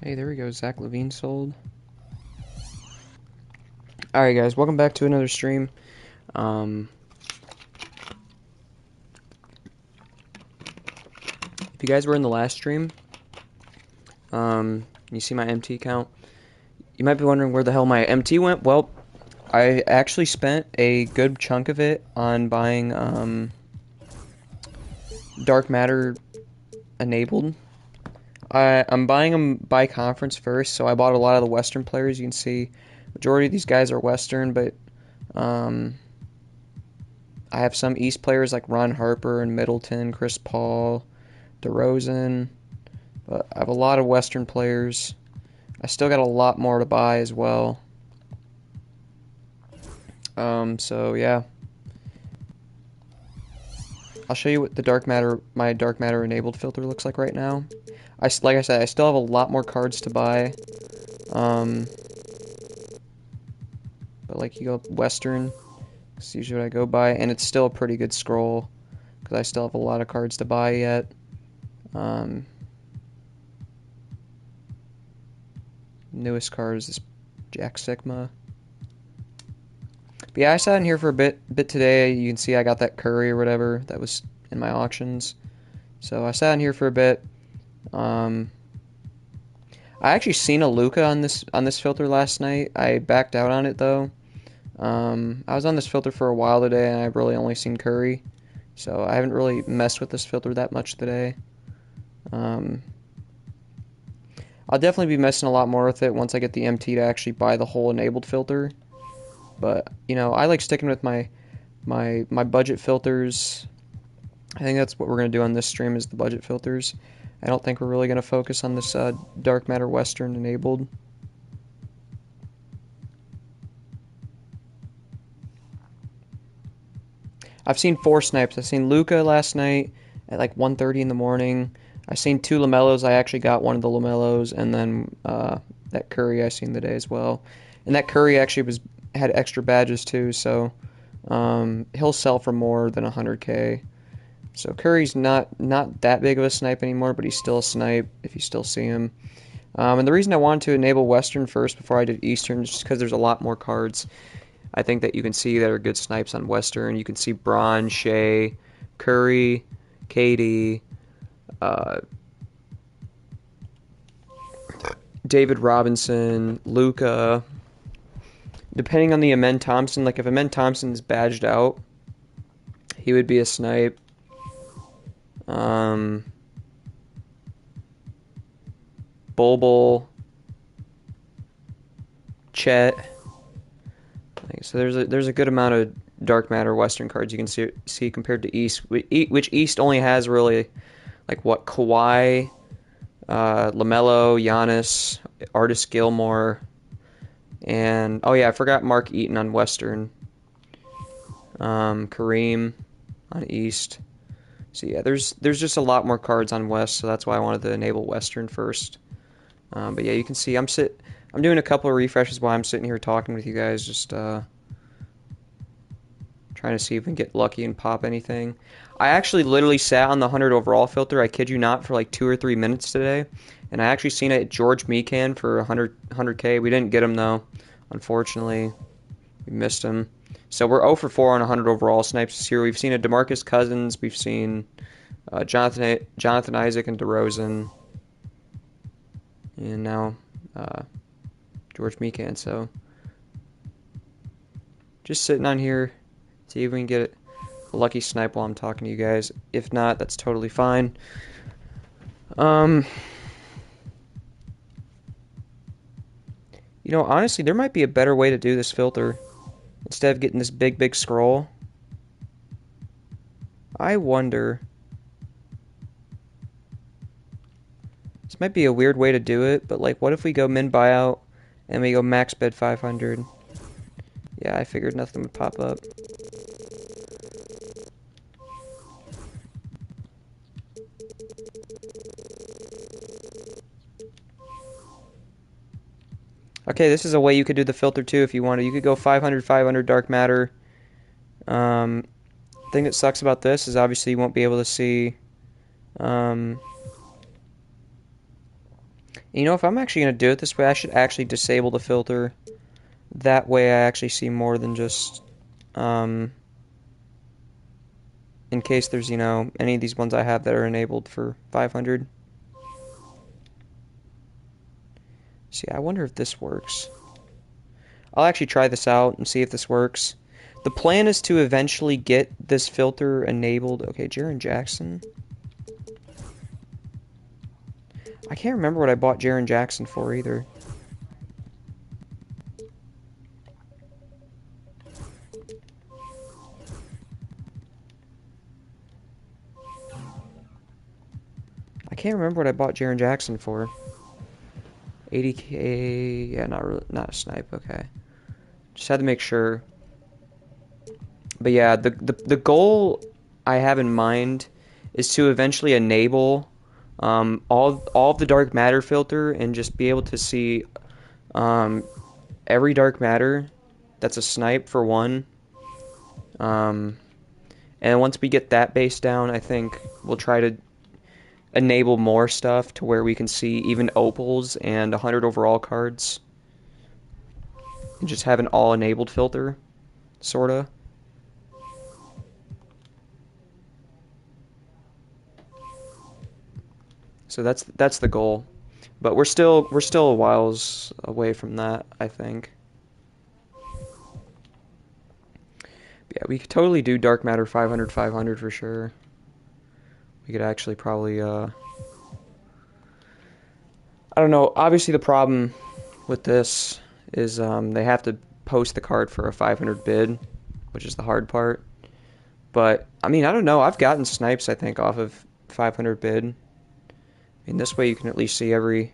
Hey, there we go. Zach Levine sold. Alright, guys, welcome back to another stream. Um, if you guys were in the last stream, you see my MT count. You might be wondering where the hell my MT went. Well, I actually spent a good chunk of it on buying Dark Matter enabled. I'm buying them by conference first, so I bought a lot of the Western players. You can see majority of these guys are Western, but um, I have some East players like Ron Harper and Middleton, Chris Paul, DeRozan, but I have a lot of Western players. I still got a lot more to buy as well. So yeah, I'll show you what my dark matter enabled filter looks like right now. Like I said, I still have a lot more cards to buy. Um, but like you go Western, it's usually what I go by, and it's still a pretty good scroll because I still have a lot of cards to buy yet. Newest card is this Jack Sigma. But yeah, I sat in here for a bit today. You can see I got that Curry or whatever that was in my auctions. So I sat in here for a bit. I actually seen a Luka on this filter last night. I backed out on it though. I was on this filter for a while today, and I've really only seen Curry, so I haven't really messed with this filter that much today. I'll definitely be messing a lot more with it once I get the MT to actually buy the whole enabled filter. But you know, I like sticking with my budget filters. I think that's what we're gonna do on this stream is the budget filters. I don't think we're really gonna focus on this dark matter Western enabled. I've seen 4 snipes. I've seen Luka last night at like 1:30 in the morning. I've seen 2 Lamellos. I actually got one of the Lamellos, and then that Curry I seen today as well. And that Curry actually had extra badges too, so he'll sell for more than 100K. So Curry's not that big of a snipe anymore, but he's still a snipe if you still see him. And the reason I wanted to enable Western first before I did Eastern is just because there's a lot more cards I think that you can see that are good snipes on Western. You can see Braun, Shea, Curry, KD, uh, David Robinson, Luka. Depending on the Amen Thompson, like if Amen Thompson's badged out, he would be a snipe. Bol, Chet. So there's a good amount of dark matter Western cards you can see compared to East, which East only has really like what Kawhi, LaMelo, Giannis, Artis Gilmore, and oh yeah, I forgot Mark Eaton on Western. Kareem on East. So yeah, there's just a lot more cards on West, so that's why I wanted to enable Western first. But yeah, you can see I'm doing a couple of refreshes while I'm sitting here talking with you guys, just trying to see if we can get lucky and pop anything. I actually literally sat on the 100 overall filter, I kid you not, for like 2 or 3 minutes today. And I actually seen it at George Mikan for 100K. We didn't get him though, unfortunately. We missed him. So we're 0 for 4 on 100 overall snipes this year. We've seen a DeMarcus Cousins. We've seen Jonathan Isaac and DeRozan. And now George Mikan. So just sitting on here, see if we can get a lucky snipe while I'm talking to you guys. If not, that's totally fine. You know, honestly, there might be a better way to do this filter. Instead of getting this big scroll. I wonder. This might be a weird way to do it, but like, what if we go min buyout and we go max bid 500? Yeah, I figured nothing would pop up. Okay, this is a way you could do the filter too if you wanted. You could go 500, 500 dark matter. The thing that sucks about this is obviously you won't be able to see You know, if I'm actually going to do it this way, I should actually disable the filter. That way I actually see more than just, um, in case there's, any of these ones I have that are enabled for 500. See, I wonder if this works. I'll actually try this out and see if this works. The plan is to eventually get this filter enabled. Okay, Jaren Jackson. I can't remember what I bought Jaren Jackson for either. I can't remember what I bought Jaren Jackson for. 80K. Yeah, not really, not a snipe. Okay, just had to make sure. But yeah, the goal I have in mind is to eventually enable all of the dark matter filter and just be able to see um, every dark matter that's a snipe for one. Um, and once we get that base down, I think we'll try to enable more stuff to where we can see even opals and 100 overall cards and just have an all enabled filter, sorta. So that's the goal. But we're still a whiles away from that, I think. Yeah, we could totally do dark matter 500 500 for sure. We could actually probably I don't know. Obviously the problem with this is they have to post the card for a 500 bid, which is the hard part. But I mean, I don't know. I've gotten snipes I think off of 500 bid. I mean, this way you can at least see every.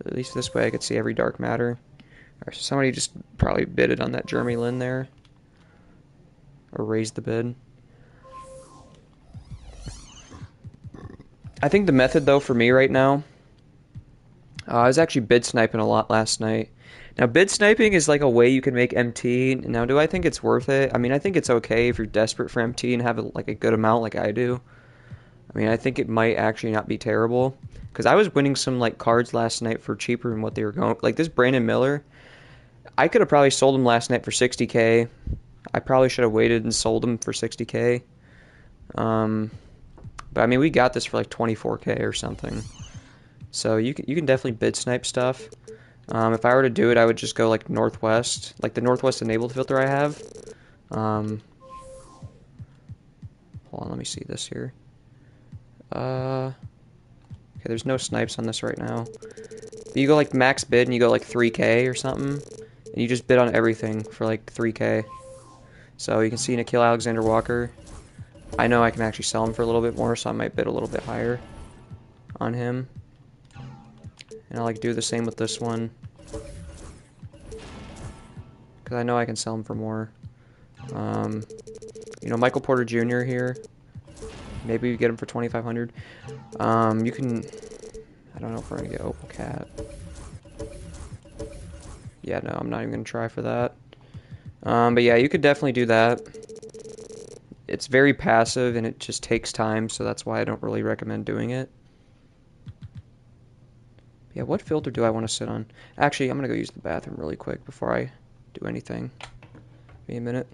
At least this way I could see every dark matter. Alright, so somebody just probably bidded on that Jeremy Lin there, or raised the bid. I think the method though for me right now, I was actually bid sniping a lot last night. Now bid sniping is like a way you can make MT. Now do I think it's worth it? I mean, I think it's okay if you're desperate for MT and have like a good amount like I do. I mean, I think it might actually not be terrible because I was winning some like cards last night for cheaper than what they were going. Like this Brandon Miller, I could have probably sold him last night for 60K. I probably should have waited and sold him for 60K. Um, but I mean, we got this for like 24K or something. So you can definitely bid snipe stuff. If I were to do it, I would just go like Northwest, like the Northwest enabled filter I have. Um, hold on, let me see this here. Okay, there's no snipes on this right now. But you go like max bid and you go like 3K or something, and you just bid on everything for like 3K. So you can see Nikhil Alexander Walker. I know I can actually sell him for a little bit more, so I might bid a little bit higher on him. And I'll like do the same with this one, because I know I can sell him for more. Um, Michael Porter Jr. here. Maybe we get him for 2,500. You can. I don't know if we're gonna get Opal Cat. Yeah, no, I'm not even gonna try for that. But yeah, you could definitely do that. It's very passive and it just takes time, so that's why I don't really recommend doing it. Yeah, what filter do I want to sit on? Actually, I'm gonna go use the bathroom really quick before I do anything. Give me a minute.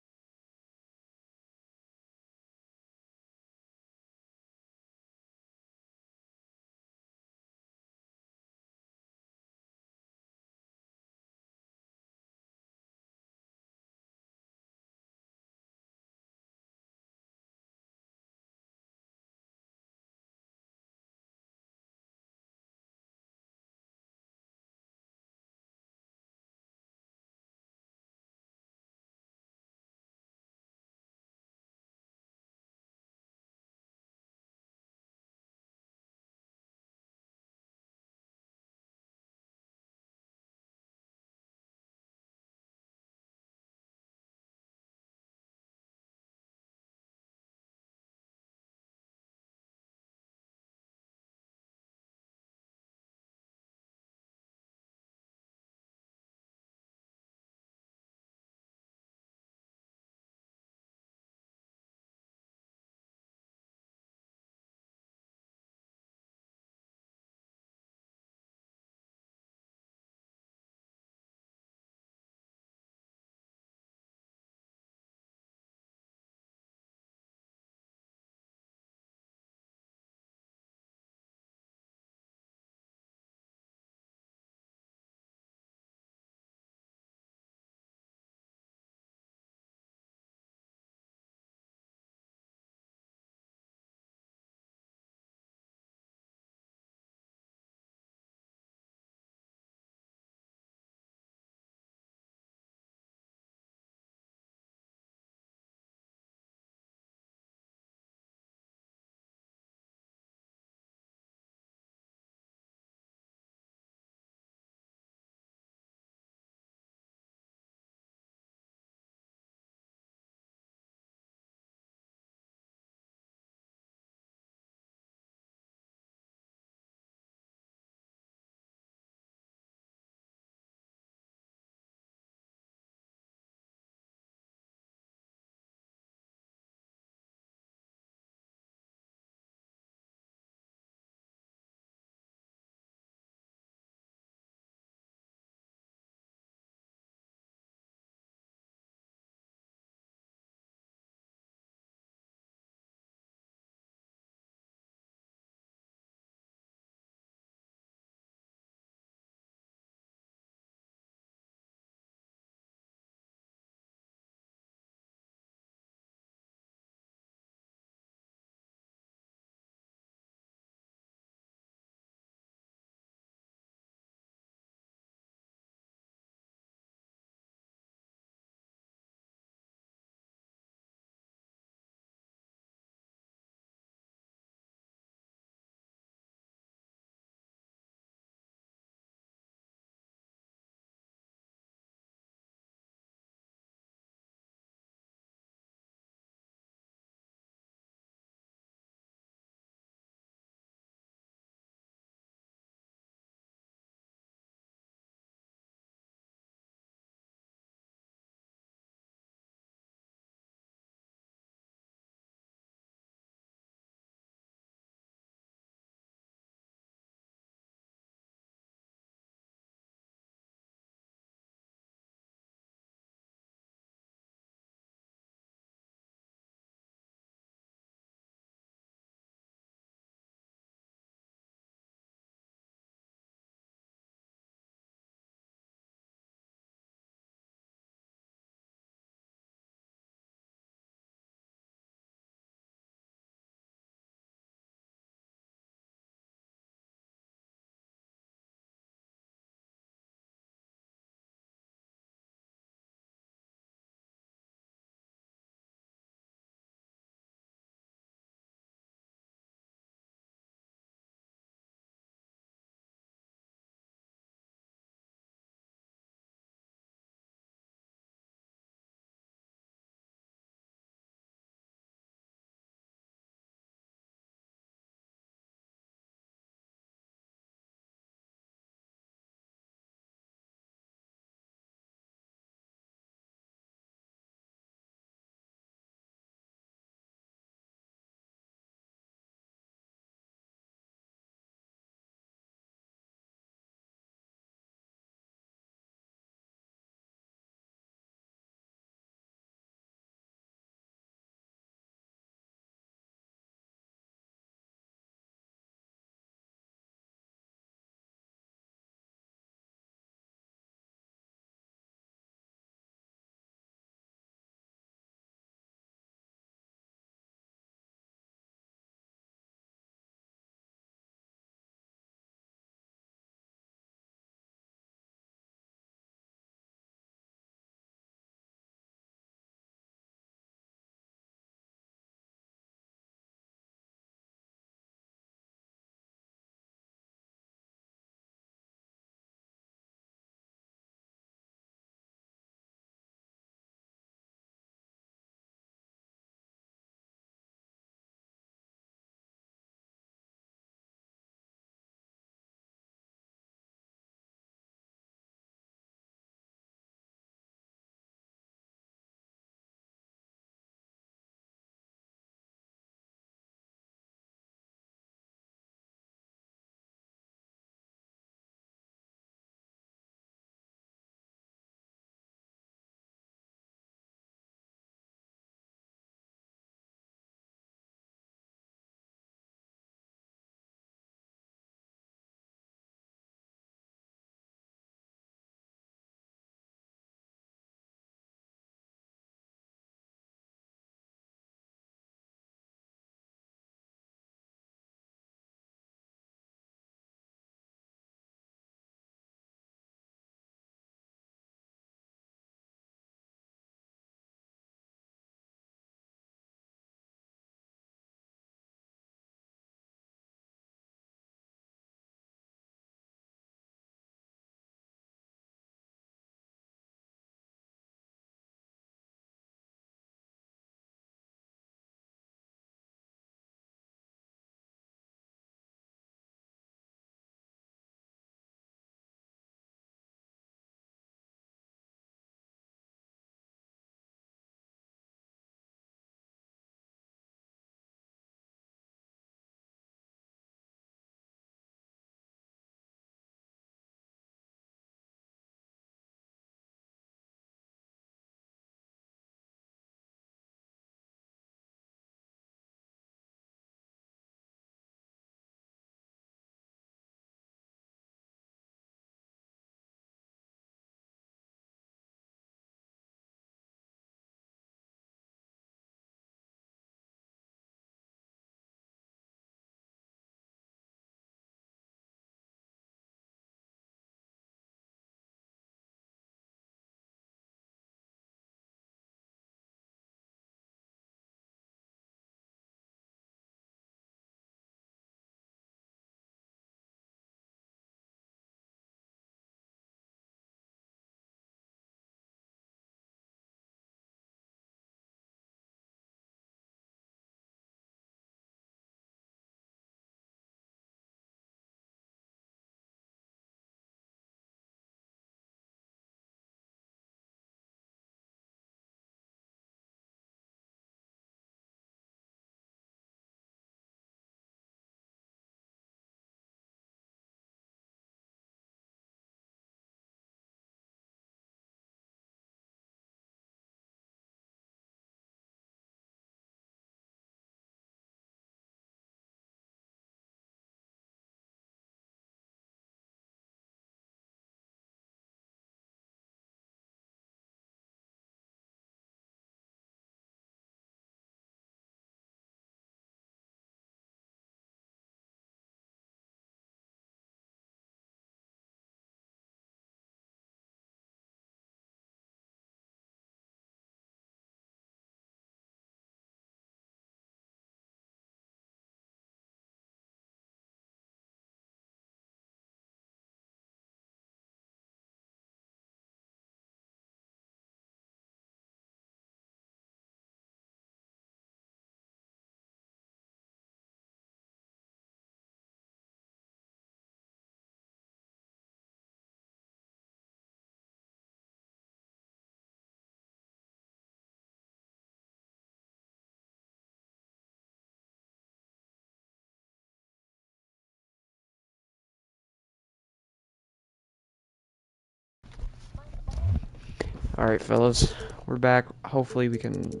Alright, fellas. We're back. Hopefully we can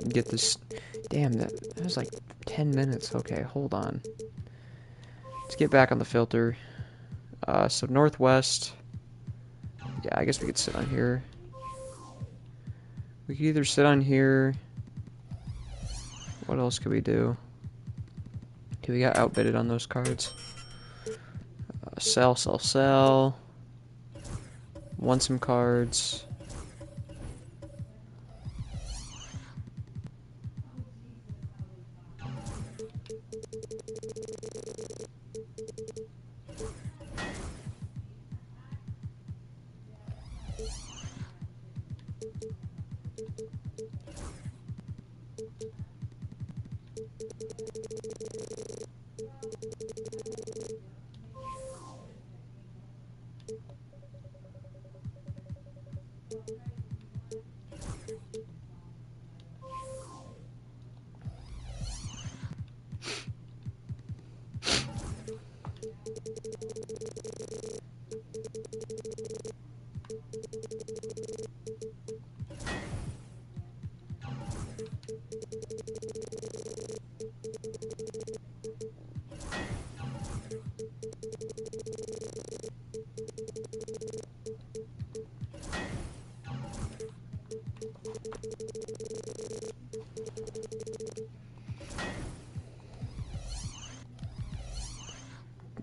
get this... Damn, that was like 10 minutes. Okay, hold on. Let's get back on the filter. So northwest. Yeah, I guess we could sit on here. We could either sit on here. What else could we do? Okay, we got outbidded on those cards. Sell, sell, sell. Won some cards.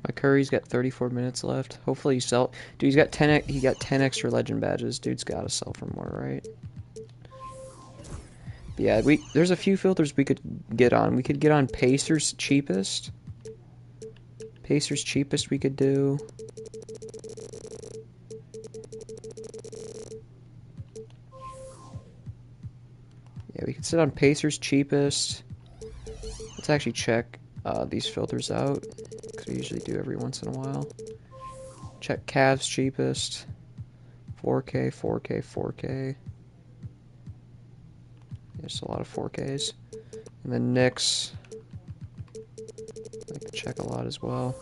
My Curry's got 34 minutes left. Hopefully he sell. Dude, he got 10 extra legend badges. Dude's got to sell for more, right? But yeah, there's a few filters we could get on. We could get on Pacers cheapest. Pacers cheapest we could do. Yeah, we could sit on Pacers cheapest. Let's actually check these filters out, because we usually do every once in a while. Check Cavs cheapest. 4K, 4K, 4K. There's a lot of 4Ks. And then Knicks. I like to check a lot as well.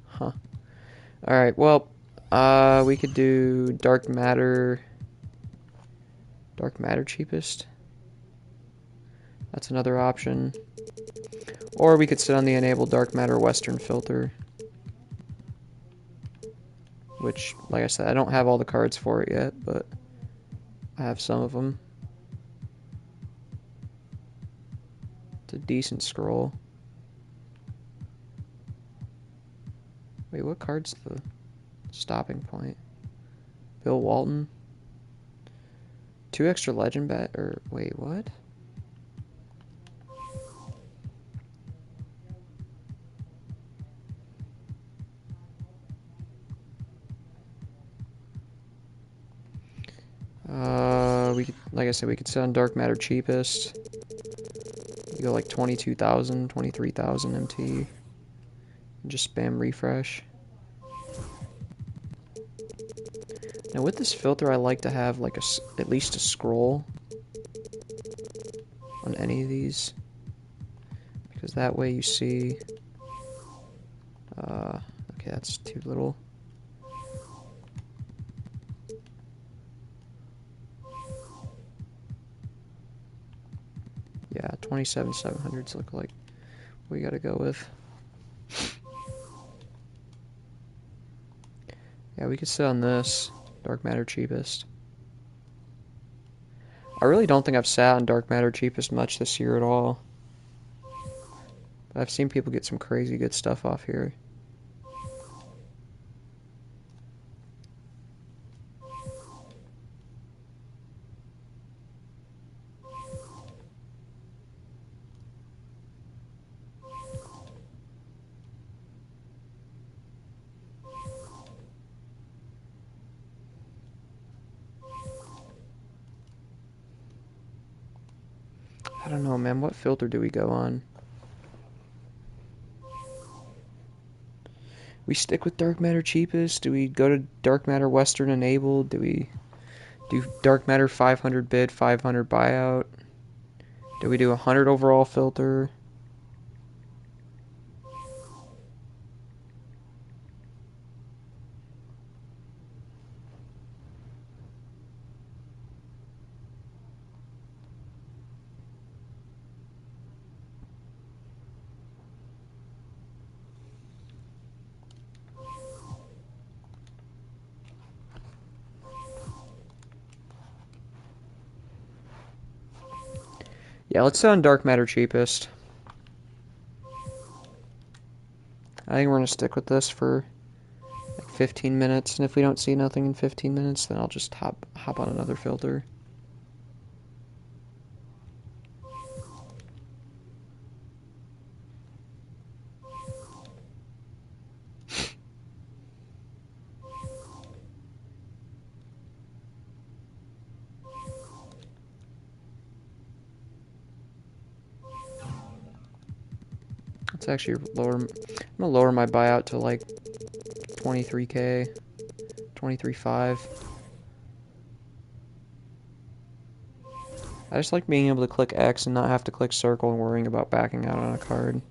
Huh. Alright, well, we could do Dark Matter. Dark Matter cheapest. That's another option. Or we could sit on the Enable Dark Matter Western filter. Which, like I said, I don't have all the cards for it yet, but I have some of them. It's a decent scroll. Wait, what card's the stopping point? Bill Walton? 2 extra legend bat, or wait, what? We could, like I said, we could sit on Dark Matter cheapest. You go like 22,000, 23,000 MT. And just spam refresh. Now with this filter, I like to have like at least a scroll on any of these, because that way you see. Okay, that's too little. Yeah, 27,700s look like we gotta go with. Yeah, we could sit on this. Dark Matter cheapest. I really don't think I've sat on Dark Matter cheapest much this year at all. But I've seen people get some crazy good stuff off here. I don't know, man. What filter do we go on? We stick with Dark Matter cheapest? Do we go to Dark Matter Western enabled? Do we do Dark Matter 500 bid, 500 buyout? Do we do 100 overall filter? Yeah, let's set on dark matter cheapest. I think we're gonna stick with this for like 15 minutes, and if we don't see nothing in 15 minutes, then I'll just hop on another filter. Let's actually lower. I'm gonna lower my buyout to like 23k, 23.5. I just like being able to click X and not have to click circle and worrying about backing out on a card.